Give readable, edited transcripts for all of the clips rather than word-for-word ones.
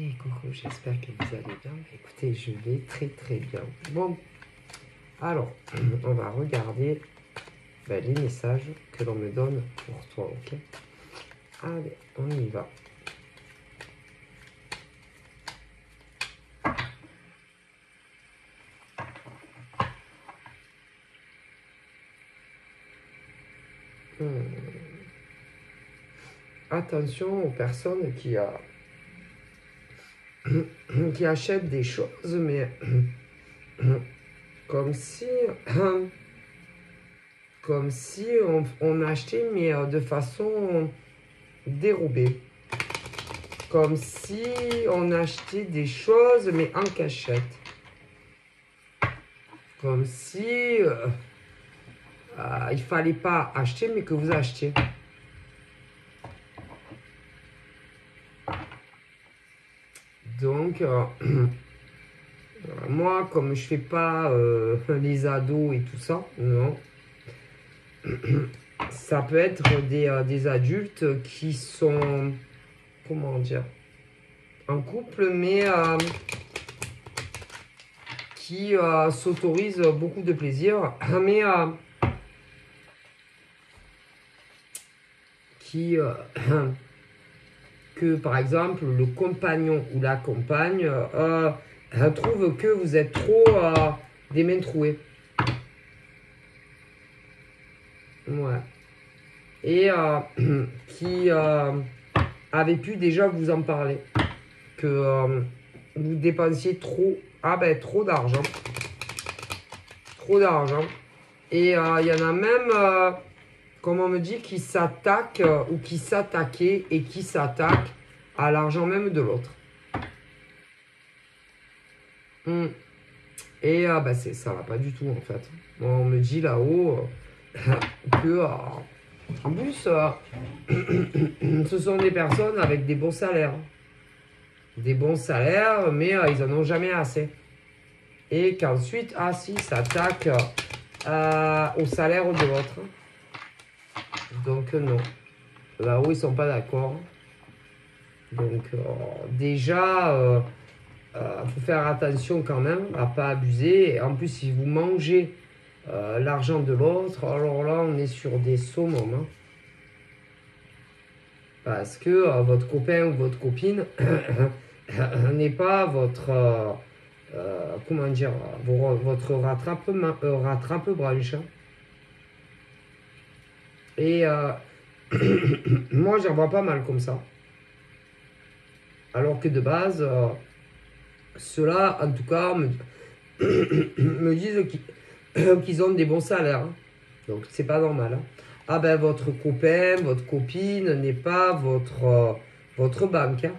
Et coucou, j'espère que vous allez bien. Écoutez, je vais très très bien. Bon, alors, on va regarder les messages que l'on me donne pour toi, ok? Allez, on y va. Attention aux personnes qui achètent des choses, mais comme si on achetait, mais de façon dérobée. Comme si on achetait des choses, mais en cachette. Comme si il fallait pas acheter, mais que vous achetiez. Donc, moi, comme je fais pas les ados et tout ça, non. Ça peut être des adultes qui sont, comment dire, en couple, mais qui s'autorisent beaucoup de plaisir, mais qui, que par exemple, le compagnon ou la compagne trouve que vous êtes trop des mains trouées. Ouais. Et qui avait pu déjà vous en parler. Que vous dépensiez trop, trop d'argent. Trop d'argent. Et il y en a même, comme on me dit, qui s'attaquent ou qui s'attaquaient et qui s'attaquent à l'argent même de l'autre. Et ça va pas du tout en fait. On me dit là-haut que en plus ce sont des personnes avec des bons salaires. Des bons salaires, mais ils en ont jamais assez. Et qu'ensuite, s'attaquent au salaire de l'autre. Donc non. Là-haut, ils sont pas d'accord. Donc déjà, faut faire attention quand même à pas abuser. Et en plus, si vous mangez l'argent de l'autre, alors là, on est sur des summums. Hein. Parce que votre copain ou votre copine n'est pas votre, comment dire, votre rattrape-branche. Hein. Et moi, j'en vois pas mal comme ça. Alors que de base, ceux-là, en tout cas, me disent qu'ils ont des bons salaires. Hein. Donc, c'est pas normal. Hein. Votre copain, votre copine n'est pas votre banque. Hein.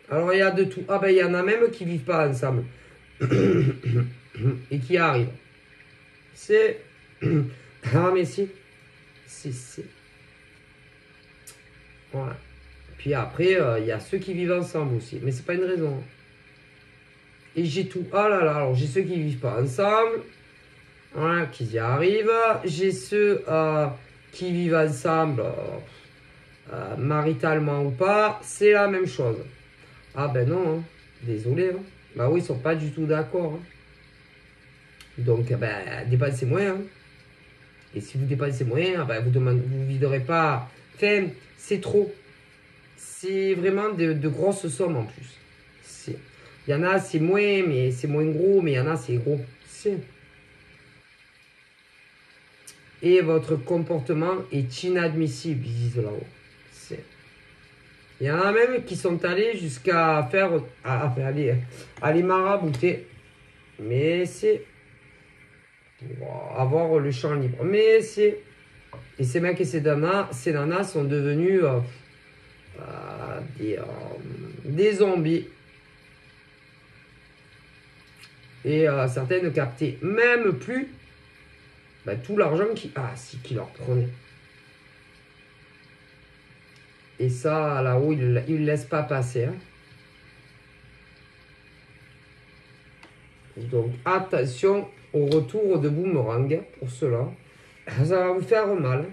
Alors, il y a de tout. Il y en a même qui vivent pas ensemble. Et qui arrivent. C'est... mais si. Si. Voilà. Puis après, il y a ceux qui vivent ensemble aussi. Mais c'est pas une raison. Et j'ai tout. Oh là là, alors j'ai ceux qui vivent pas ensemble. Voilà, qui y arrivent. J'ai ceux qui vivent ensemble, maritalement ou pas. C'est la même chose. Non, hein. Désolé. Hein. Oui, ils sont pas du tout d'accord. Hein. Donc, dépensez moins. Hein. Et si vous dépensez moins, vous viderez pas. Enfin, c'est trop. C'est vraiment de grosses sommes en plus. Il y en a, c'est moins, mais c'est moins gros, mais il y en a, c'est gros. Et votre comportement est inadmissible, ils disent là-haut. Il y en a même qui sont allés jusqu'à aller marabouter. Mais c'est avoir le champ libre. Mais c'est... Et ces mecs et ces nanas sont devenus des zombies. Et certaines ne captaient même plus tout l'argent qui leur prenait. Et ça, là-haut, ils ne laissent pas passer. Hein. Donc, attention au retour de boomerang pour cela. Ça va vous faire mal.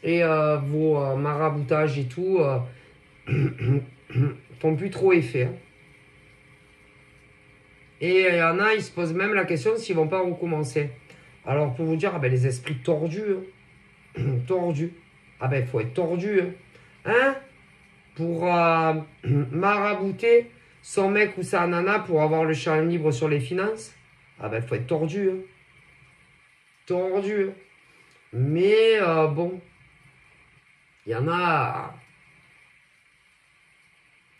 Et vos maraboutages et tout font plus trop effet. Hein. Et il y en a, ils se posent même la question s'ils vont pas recommencer. Alors pour vous dire, ah ben, les esprits tordus, hein. Tordus. Ah ben il faut être tordu. Hein, hein, pour marabouter son mec ou sa nana pour avoir le champ libre sur les finances. Ah ben il faut être tordu. Hein. Tordu. Hein. Mais bon, il y en a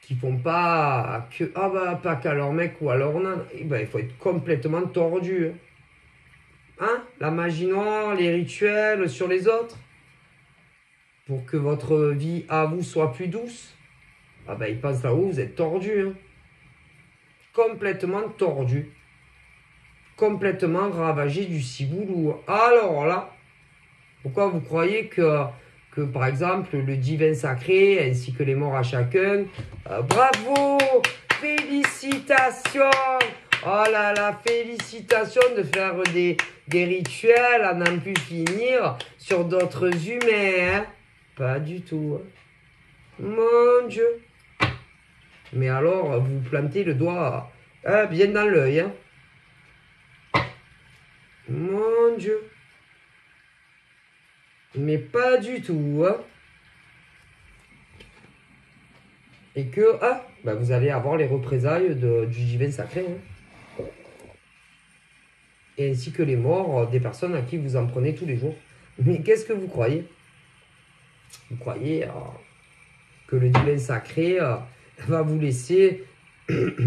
qui font pas que ah bah pas qu'à leur mec ou à leur nana. Eh ben, il faut être complètement tordu. Hein, la magie noire, les rituels sur les autres pour que votre vie à vous soit plus douce. Ah ben ils pensent là-haut, vous êtes tordu. Hein. Complètement tordu. Complètement ravagé du ciboulou. Alors là, pourquoi vous croyez que par exemple le divin sacré ainsi que les morts à chacun, bravo, félicitations, oh là là, félicitations de faire des rituels à n'en plus finir sur d'autres humains, hein. Pas du tout, hein. Mon Dieu. Mais alors vous plantez le doigt bien dans l'œil, hein. Mon Dieu. Mais pas du tout, hein. Et que, bah vous allez avoir les représailles du divin sacré. Hein. Et ainsi que les morts des personnes à qui vous en prenez tous les jours. Mais qu'est-ce que vous croyez? Vous croyez que le divin sacré va vous laisser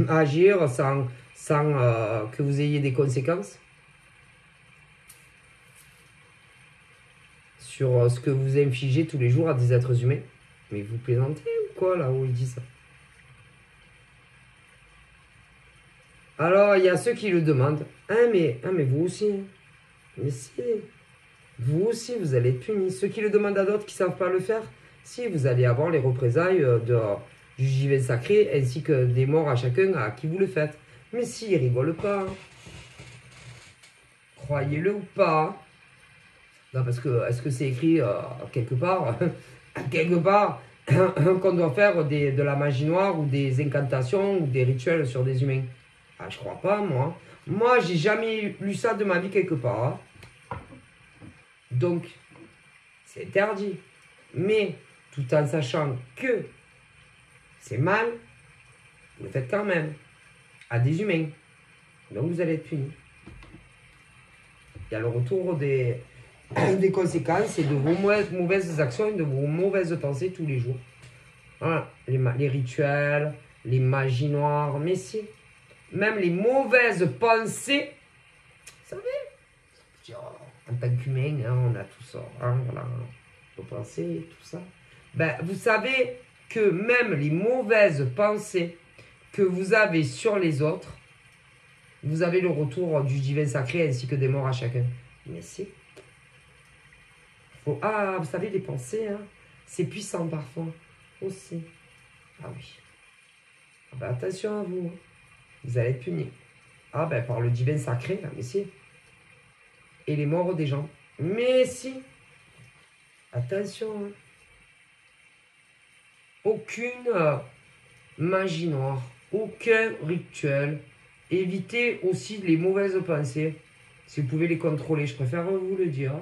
agir sans que vous ayez des conséquences sur ce que vous infligez tous les jours à des êtres humains? Mais vous plaisantez ou quoi là où il dit ça? Alors il y a ceux qui le demandent. Mais vous aussi. Hein. Mais si. Vous aussi vous allez être punis. Ceux qui le demandent à d'autres qui ne savent pas le faire, si vous allez avoir les représailles du divin sacré ainsi que des morts à chacun à qui vous le faites. Mais si, ils rigolent pas. Hein. Croyez-le ou pas. Non, parce que, est-ce que c'est écrit quelque part quelque part qu'on doit faire de la magie noire ou des incantations ou des rituels sur des humains? Ah, je crois pas, moi. Moi, j'ai jamais lu ça de ma vie quelque part. Hein. Donc, c'est interdit. Mais, tout en sachant que c'est mal, vous le faites quand même. À des humains. Donc, vous allez être punis. Il y a le retour des conséquences et de vos mauvaises actions et de vos mauvaises pensées tous les jours. Voilà. Les rituels, les magies noires, mais si. Même les mauvaises pensées, vous savez, en tant qu'humain, hein, on a tout ça, hein, voilà, nos pensées, tout ça. Ben, vous savez que même les mauvaises pensées que vous avez sur les autres, vous avez le retour du divin sacré ainsi que des morts à chacun. Mais si. Vous savez, les pensées, hein, c'est puissant parfois aussi. Ah oui. Ah ben, attention à vous. Vous allez être punis. Ah ben par le divin sacré, là, mais si. Et les morts des gens. Mais si. Attention. Hein. Aucune magie noire. Aucun rituel. Évitez aussi les mauvaises pensées. Si vous pouvez les contrôler, je préfère vous le dire.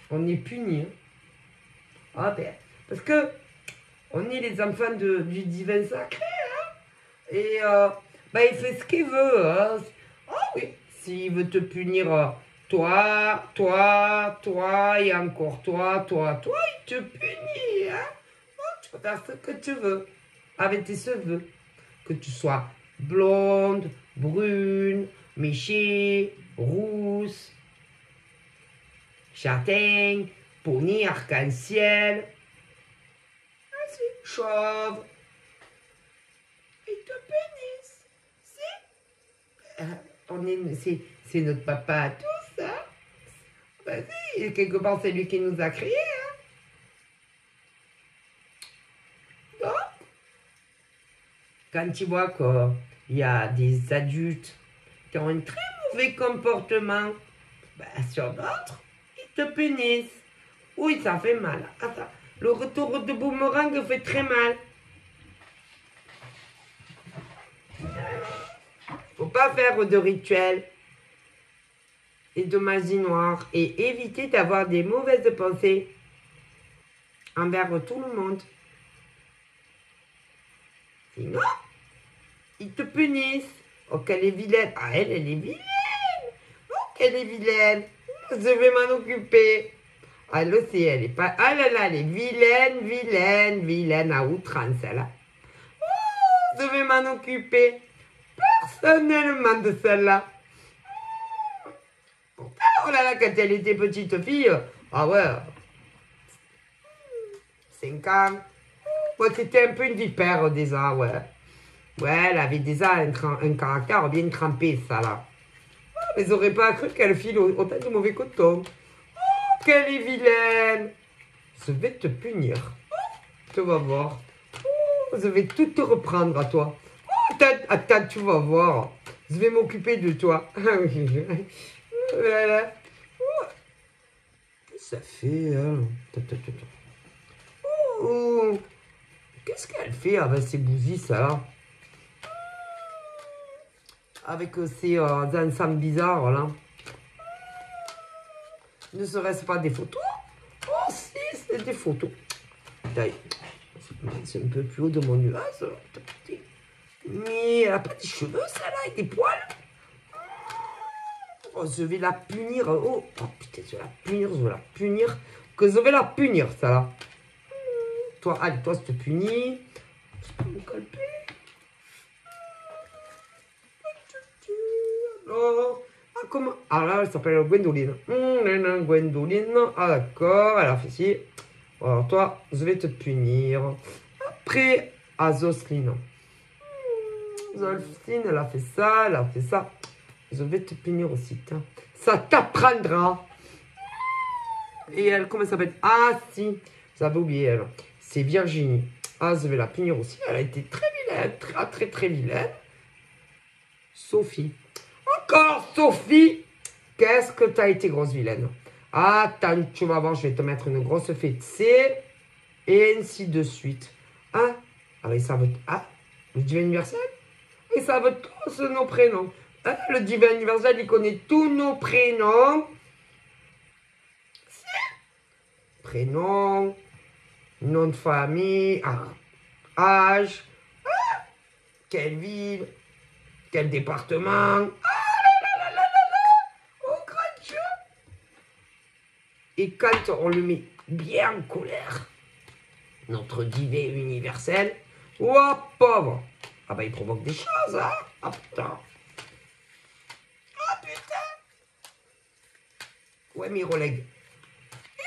On est puni. Hein. Ah ben, parce que on est les enfants du divin sacré. Hein. Et ben, il fait ce qu'il veut. Hein. Ah oui, s'il veut te punir, toi, et encore toi, il te punit. Hein. Tu peux faire ce que tu veux. Avec tes cheveux. Que tu sois blonde, brune, méchée, rousse, châtaigne, pony, arc-en-ciel, chauve. Ils te punissent. C'est notre papa à tous, hein. Vas-y, quelque part, c'est lui qui nous a créés, hein. Donc, quand tu vois qu'il y a des adultes qui ont une très mauvais comportement, ben, sur d'autres, ils te punissent. Oui, ça fait mal. Attends, le retour de boomerang fait très mal. Faut pas faire de rituel et de magie noire et éviter d'avoir des mauvaises pensées envers tout le monde. Sinon, ils te punissent. Oh, qu'elle est vilaine. Ah, elle est vilaine. Oh, qu'elle est vilaine. Je vais m'en occuper. Ah, elle aussi, elle est pas... Ah là là, elle est vilaine, vilaine, vilaine à outrance, là. Oh, je vais m'en occuper personnellement de celle-là. Oh là là, quand elle était petite fille, ah ouais, 5 ans. Ouais, c'était un peu une vipère déjà, ouais. Ouais, elle avait déjà un caractère bien trempé, ça là. Mais j'aurais pas cru qu'elle file autant de mauvais coton. Oh, qu'elle est vilaine. Je vais te punir. Tu vas voir. Oh, je vais tout te reprendre à toi. Oh, attends, tu vas voir. Je vais m'occuper de toi. Voilà. Oh, qu'est-ce que ça fait, hein? Oh, qu'est-ce qu'elle fait avec ses bougies, ça là? Avec ces ensembles bizarres là. Ne serait-ce pas des photos? Oh si, c'est des photos. C'est un peu plus haut de mon nuage. Mais elle n'a pas des cheveux, celle-là, et des poils. Oh, je vais la punir. Oh, oh putain, je vais la punir, je vais la punir. Que je vais la punir, ça là. Toi, allez, toi, je te punis. Je peux me colper. Alors, ah, comment? Ah là, elle s'appelle Gwendoline. Gwendoline. Ah d'accord, elle a fait ci. Alors toi, je vais te punir. Après, à Jocelyne. Jocelyne, elle a fait ça, elle a fait ça. Je vais te punir aussi. Ça t'apprendra. Et elle, comment elle s'appelle? Ah si, j'avais oublié elle. C'est Virginie. Ah, je vais la punir aussi. Elle a été très vilaine, très vilaine. Sophie. Encore Sophie. Qu'est-ce que t'as été grosse vilaine? Attends, tu vas voir, je vais te mettre une grosse fessée. Et ainsi de suite. Ah, alors ils savent... Ah, le divin universel? Ils savent tous nos prénoms. Ah, le divin universel, il connaît tous nos prénoms. Prénom, nom de famille, âge, quelle ville, quel département. Oh, grand Dieu! Et quand on le met bien en colère, notre divin universel, oh pauvre! Ah bah il provoque des choses, hein? Ah putain! Ah putain! Ouais, mais il relègue. Oui,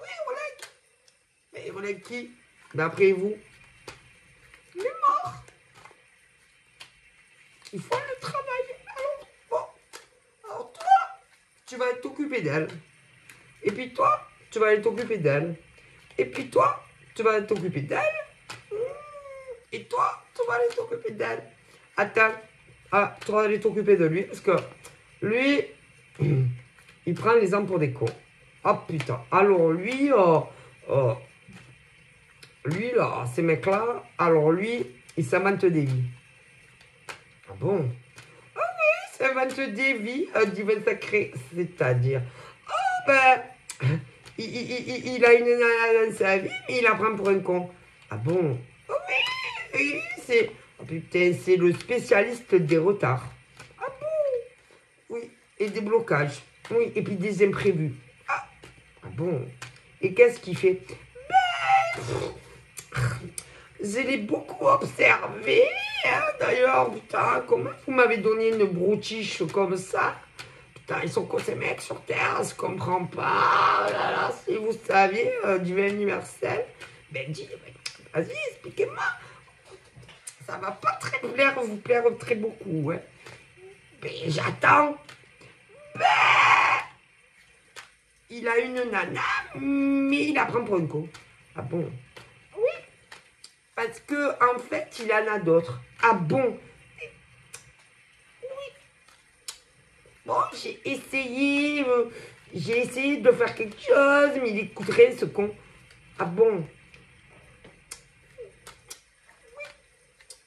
il relègue. Mais il relègue qui? D'après vous? Il est mort. Il faut le travailler. Alors, bon. Alors toi, tu vas t'occuper d'elle. Et puis toi, tu vas aller t'occuper d'elle. Et puis toi, tu vas aller t'occuper d'elle. Et toi, tu vas aller t'occuper d'elle. Attends. Ah, tu vas aller t'occuper de lui. Parce que lui, il prend les hommes pour des cons. Ah putain. Alors lui, lui là, ces mecs-là, alors lui, il s'invente des vies. Ah bon? Ah oui, il s'invente des vies, divin sacré. C'est-à-dire, oh ben, il a une nana dans sa vie, mais il la prend pour un con. Ah bon? Oh oui, oui, c'est... Oh putain, c'est le spécialiste des retards. Ah bon? Oui, et des blocages. Oui, et puis des imprévus. Ah, ah bon? Et qu'est-ce qu'il fait? Ben, je l'ai beaucoup observé, hein, d'ailleurs, putain, comment vous m'avez donné une broutiche comme ça? Putain, ils sont quoi ces mecs sur Terre? Je comprends pas. Oh là là, si vous saviez, divin universel, ben dis, vas-y, expliquez-moi. Ça va pas très vous plaire très beaucoup, hein. Ben j'attends. Ben, il a une nana, mais il la prend pour une con. Ah bon? Oui. Parce que en fait, il en a d'autres. Ah bon? Oui. Bon, j'ai essayé de faire quelque chose, mais il écoute rien, ce con. Ah bon?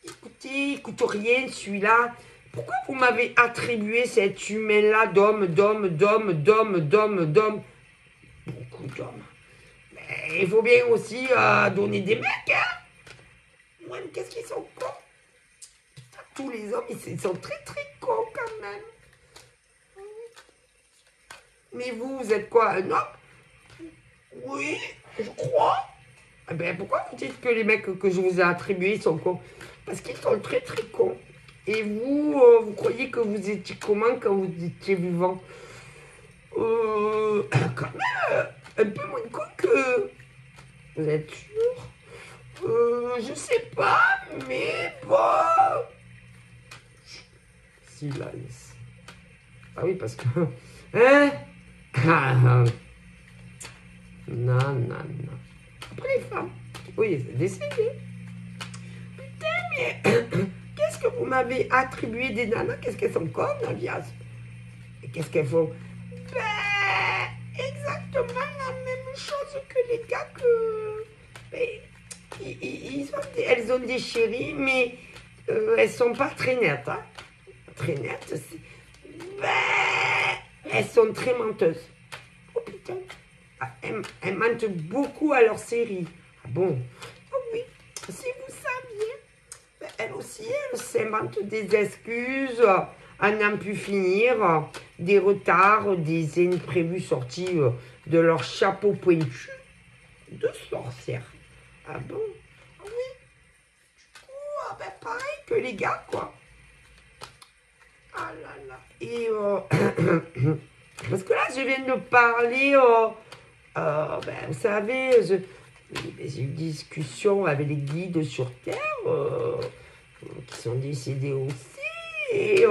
Écoutez, il écoute rien, celui-là. Pourquoi vous m'avez attribué cet humain-là d'homme? Beaucoup d'hommes. Mais il faut bien aussi donner des mecs, hein? Ouais, mais qu'est-ce qu'ils sont cons? Putain, tous les hommes, ils sont très très cons quand même. Mais vous êtes quoi, un homme? Oui, je crois. Eh ben, pourquoi vous dites que les mecs que je vous ai attribués sont cons? Parce qu'ils sont très très cons. Et vous, vous croyez que vous étiez comment quand vous étiez vivant? Quand même, un peu moins con que... Vous êtes sûr? Je sais pas, mais bon... Silence. Ah oui, parce que... Hein? Non. Après les femmes. Oui, c'est décédé. Putain, mais... Qu'est-ce que vous m'avez attribué des nanas? Qu'est-ce qu'elles sont comme, Navias? Et qu'est-ce qu'elles font? Ben, exactement la même chose que les gars que... Ben, elles ont des chéris, mais elles sont pas très nettes. Hein? Très nettes, ben, elles sont très menteuses. Oh putain. Ah, elles mentent beaucoup à leur série. Ah bon? Oh oui, si vous saviez. Ben, elles aussi, elles s'inventent des excuses à n'en plus finir, des retards, des imprévus sortis de leur chapeau pointu de sorcière. Ah bon? Ah oui. Du coup, ben pareil que les gars, quoi. Ah là là. Et parce que là, je viens de parler, ben, vous savez, j'ai eu une discussion avec les guides sur Terre, qui sont décédés aussi, et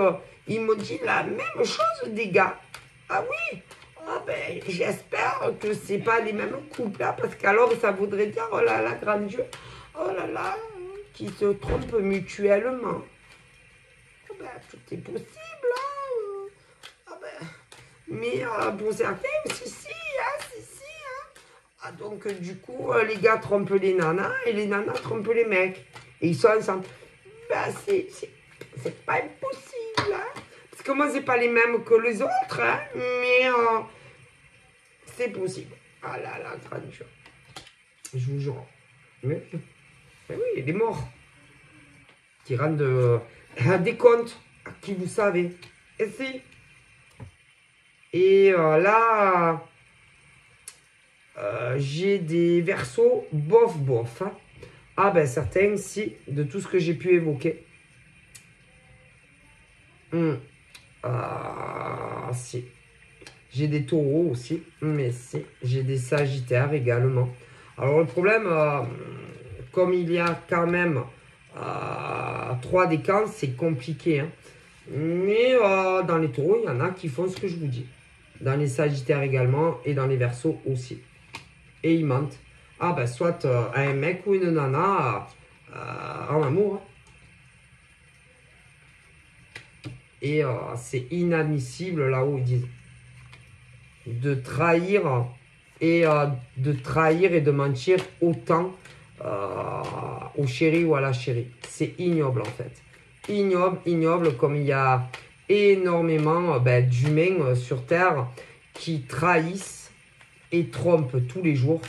ils m'ont dit la même chose des gars. Ah oui, ah ben, j'espère que c'est pas les mêmes couples, là, parce qu'alors ça voudrait dire, oh là là, grand Dieu, oh là là, qui se trompent mutuellement. Ah ben, tout est possible, hein. Ah ben, mais pour certains aussi, si, hein, si. Ah, donc, du coup, les gars trompent les nanas et les nanas trompent les mecs. Et ils sont ensemble. Ben, c'est pas impossible, hein. Parce que moi, c'est pas les mêmes que les autres, hein. Mais c'est possible. Ah là là, grande chose. Je vous jure. Mais oui, il est mort. Qui rendent des comptes à qui vous savez. Et si. Et là... j'ai des versos bof. Hein. Ah ben certains, si, de tout ce que j'ai pu évoquer. Si. J'ai des taureaux aussi, mais si. J'ai des sagittaires également. Alors le problème, comme il y a quand même 3 décans, c'est compliqué. Hein. Mais dans les taureaux, il y en a qui font ce que je vous dis. Dans les sagittaires également et dans les versos aussi. Et ils mentent. Ah ben soit à un mec ou une nana en amour. Et c'est inadmissible là où ils disent de trahir et de mentir autant au chéri ou à la chérie. C'est ignoble en fait. Ignoble comme il y a énormément d'humains sur Terre qui trahissent et trompent tous les jours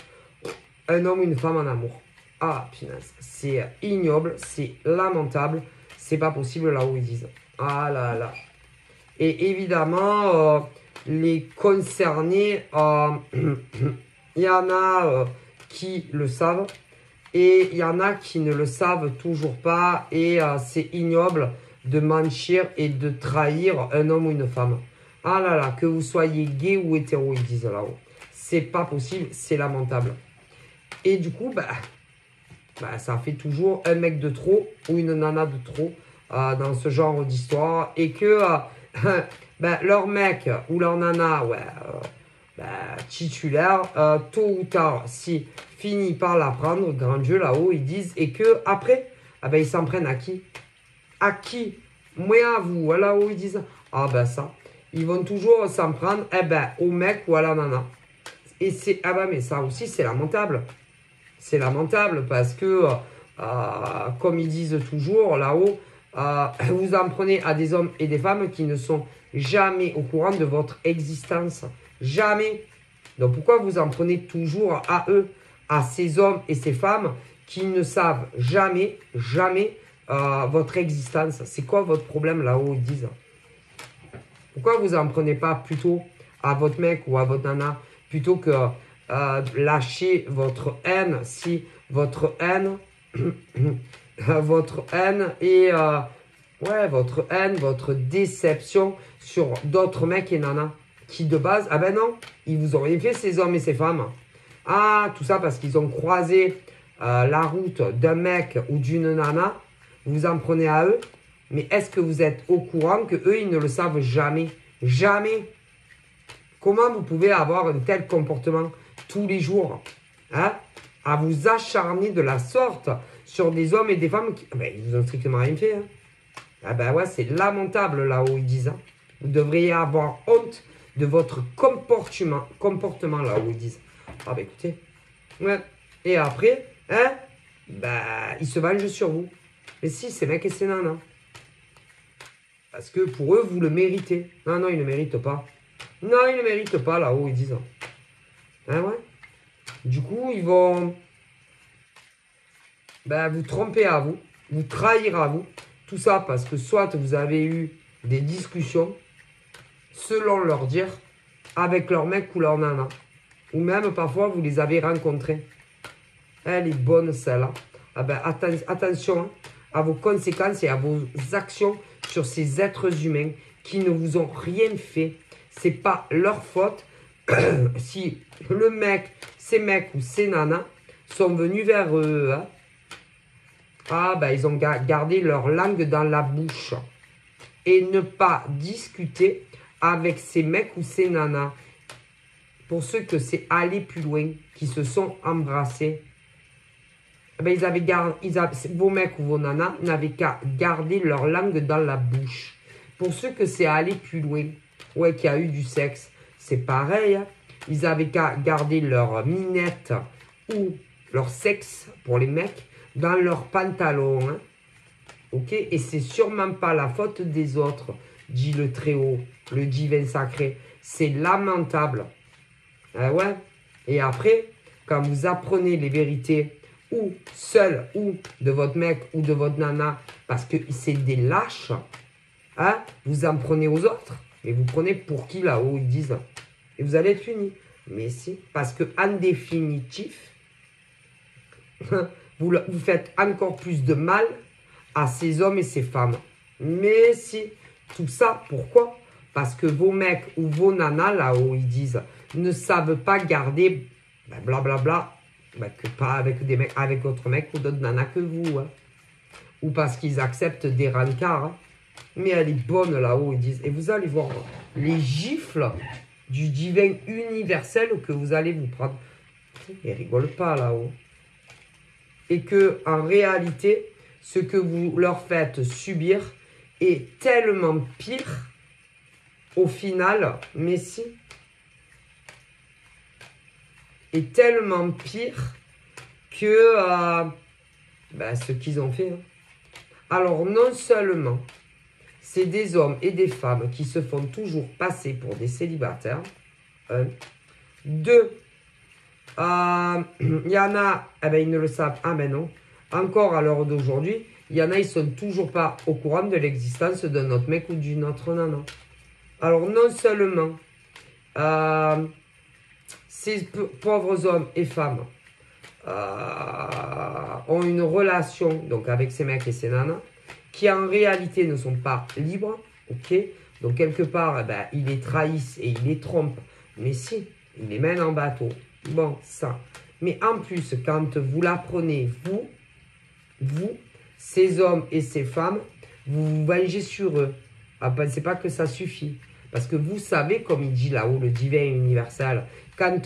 un homme ou une femme en amour. Ah, punaise, c'est ignoble, c'est lamentable, c'est pas possible là où ils disent. Ah là là. Et évidemment, les concernés, il y en a qui le savent et il y en a qui ne le savent toujours pas et c'est ignoble de mentir et de trahir un homme ou une femme. Ah là là, que vous soyez gay ou hétéro, ils disent là-haut. C'est pas possible, c'est lamentable. Et du coup, ça fait toujours un mec de trop ou une nana de trop dans ce genre d'histoire. Et que leur mec ou leur nana, titulaire, tôt ou tard, si finit par la prendre, grand Dieu là-haut, ils disent, et que après, ils s'en prennent à qui? À qui? Moi à vous, là-haut, ils disent, ah ben ça. ils vont toujours s'en prendre au mec ou à la nana. Et c'est, mais ça aussi, c'est lamentable. C'est lamentable parce que, comme ils disent toujours là-haut, vous en prenez à des hommes et des femmes qui ne sont jamais au courant de votre existence. Jamais. Donc pourquoi vous en prenez toujours à eux, à ces hommes et ces femmes qui ne savent jamais votre existence? C'est quoi votre problème là-haut, ils disent? Pourquoi vous en prenez pas plutôt à votre mec ou à votre nana plutôt que lâcher votre haine, si votre haine, votre haine et votre haine, votre déception sur d'autres mecs et nanas qui de base, non, ils vous ont rien fait ces hommes et ces femmes. Ah, tout ça parce qu'ils ont croisé la route d'un mec ou d'une nana, vous en prenez à eux, mais est-ce que vous êtes au courant que eux ils ne le savent jamais? Jamais. Comment vous pouvez avoir un tel comportement tous les jours, hein, à vous acharner de la sorte sur des hommes et des femmes qui ils vous ont strictement rien fait. Hein. Ouais, c'est lamentable là-haut, ils disent. Hein. Vous devriez avoir honte de votre comportement là-haut, ils disent. Écoutez. Ouais. Et après, hein, ils se vengent sur vous. Mais si, c'est mecs et c'est nanas. Parce que pour eux, vous le méritez. Non, ils ne méritent pas. Non, ils ne méritent pas là-haut, ils disent. Hein, ouais. Du coup, ils vont vous tromper à vous, vous trahir à vous. Tout ça parce que soit vous avez eu des discussions, selon leur dire, avec leur mec ou leur nana. Ou même parfois, vous les avez rencontrés. Elle est bonne celle-là. Attention à vos conséquences et à vos actions sur ces êtres humains qui ne vous ont rien fait. C'est pas leur faute si le mec, ces mecs ou ces nanas sont venus vers eux. Hein, ils ont gardé leur langue dans la bouche. Et ne pas discuter avec ces mecs ou ces nanas. Pour ceux que c'est aller plus loin, qui se sont embrassés. Vos mecs ou vos nanas n'avaient qu'à garder leur langue dans la bouche. Pour ceux que c'est aller plus loin, qu'il y a eu du sexe, c'est pareil. Hein. Ils avaient qu'à garder leur minette ou leur sexe, pour les mecs, dans leur pantalon. Hein. Ok? Et c'est sûrement pas la faute des autres, dit le Très-Haut, le divin sacré. C'est lamentable. Ouais. Et après, quand vous apprenez les vérités, ou seul, ou de votre mec, ou de votre nana, parce que c'est des lâches, hein, vous en prenez aux autres, mais vous prenez pour qui là-haut, ils disent, et vous allez être puni. Mais si, parce que en définitif, vous faites encore plus de mal à ces hommes et ces femmes. Mais si, tout ça, pourquoi? Parce que vos mecs ou vos nanas, là-haut, ils disent, ne savent pas garder, blablabla, que pas avec des mecs, avec d'autres mecs ou d'autres nanas que vous. Hein. Ou parce qu'ils acceptent des rancards. Hein. Mais elle est bonne là-haut, ils disent. Et vous allez voir les gifles du divin universel que vous allez vous prendre. Ils rigolent pas là-haut. Et que en réalité, ce que vous leur faites subir est tellement pire au final, mais si, est tellement pire que ce qu'ils ont fait. Hein. Alors non seulement c'est des hommes et des femmes qui se font toujours passer pour des célibataires. Deux, il y en a, ils ne le savent. Non. Encore à l'heure d'aujourd'hui, il y en a, ils ne sont toujours pas au courant de l'existence de notre mec ou d'une autre nana. Alors non seulement ces pauvres hommes et femmes ont une relation donc avec ces mecs et ces nanas qui en réalité ne sont pas libres, ok? Donc quelque part, ils les trahissent et ils les trompent, mais si, ils les mènent en bateau. Bon, ça. Mais en plus, quand vous l'apprenez, vous, ces hommes et ces femmes, vous vous vengez sur eux. Pensez pas que ça suffit. Parce que vous savez, comme il dit là-haut, le divin universel, quand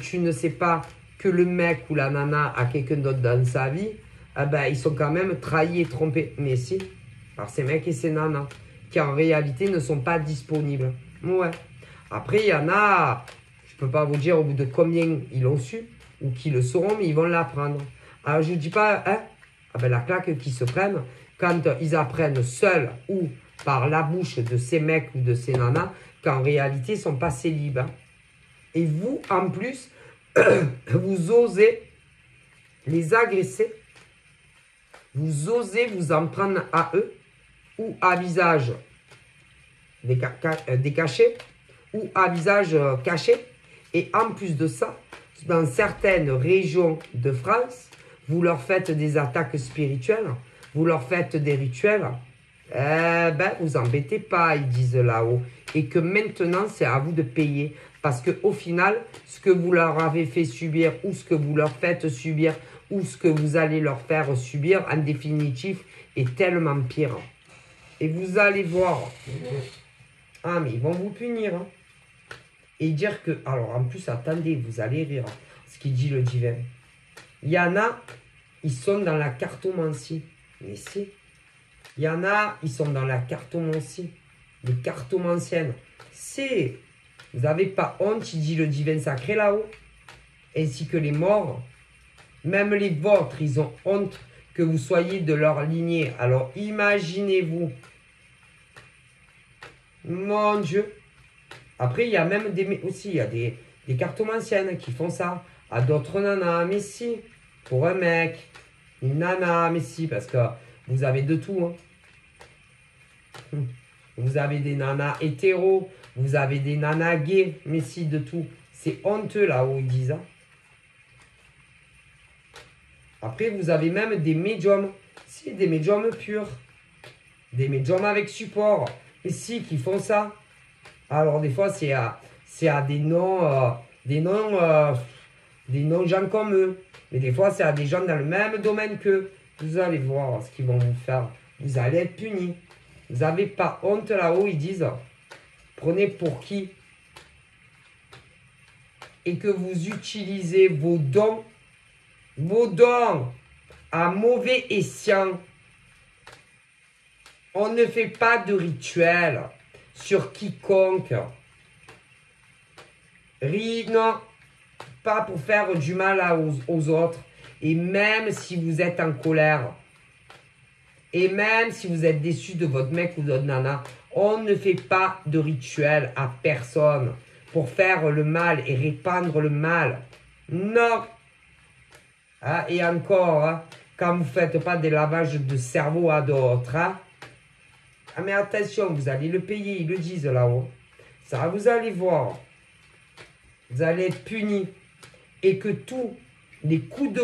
tu ne sais pas que le mec ou la nana a quelqu'un d'autre dans sa vie, ils sont quand même trahis et trompés. Mais si, par ces mecs et ces nanas qui en réalité ne sont pas disponibles. Ouais. Après, il y en a, je ne peux pas vous dire au bout de combien ils l'ont su ou qui le sauront, mais ils vont l'apprendre. Alors, je ne dis pas, hein, ah ben, la claque qu'ils se prennent quand ils apprennent seuls ou par la bouche de ces mecs ou de ces nanas qu'en réalité, ils ne sont pas célibes. Hein. Et vous, en plus, vous osez les agresser, vous osez vous en prendre à eux ou à visage décaché ou à visage caché. Et en plus de ça, dans certaines régions de France, vous leur faites des attaques spirituelles, vous leur faites des rituels. Eh ben, vous embêtez pas, ils disent là-haut. Et que maintenant, c'est à vous de payer. Parce qu'au final, ce que vous leur avez fait subir ou ce que vous leur faites subir ou ce que vous allez leur faire subir, en définitive, est tellement pire. Et vous allez voir. Ah, mais ils vont vous punir. Hein. Et dire que... Alors, en plus, attendez, vous allez rire. Ce qu'il dit le divin. Il y en a, ils sont dans la cartomancie. Mais c'est... Il y en a, ils sont dans la cartomancie. Les cartomanciennes. C'est... Vous n'avez pas honte, il dit le divin sacré là-haut. Ainsi que les morts. Même les vôtres, ils ont honte que vous soyez de leur lignée. Alors imaginez-vous. Mon Dieu. Après, il y a même des... Aussi, il y a des cartomanciennes qui font ça. À d'autres nanas, mais si. Pour un mec. Une nana, mais si. Parce que vous avez de tout. Hein. Vous avez des nanas hétéros. Vous avez des nanas gays, mais si, de tout. C'est honteux là où ils disent. Hein. Après, vous avez même des médiums. Si, des médiums purs. Des médiums avec support. Mais si, qui font ça. Alors, des fois, c'est à des noms, des noms gens comme eux. Mais des fois, c'est à des gens dans le même domaine qu'eux. Vous allez voir ce qu'ils vont vous faire. Vous allez être punis. Vous n'avez pas honte là-haut, ils disent. Prenez pour qui et que vous utilisez vos dons à mauvais escient. On ne fait pas de rituel sur quiconque. Non, pas pour faire du mal aux autres. Et même si vous êtes en colère, et même si vous êtes déçu de votre mec ou de votre nana, on ne fait pas de rituel à personne pour faire le mal et répandre le mal. Non. Hein, et encore, hein, quand vous ne faites pas des lavages de cerveau à d'autres, hein, ah mais attention, vous allez le payer, ils le disent là-haut. Ça, vous allez voir. Vous allez être punis. Et que tous les coups de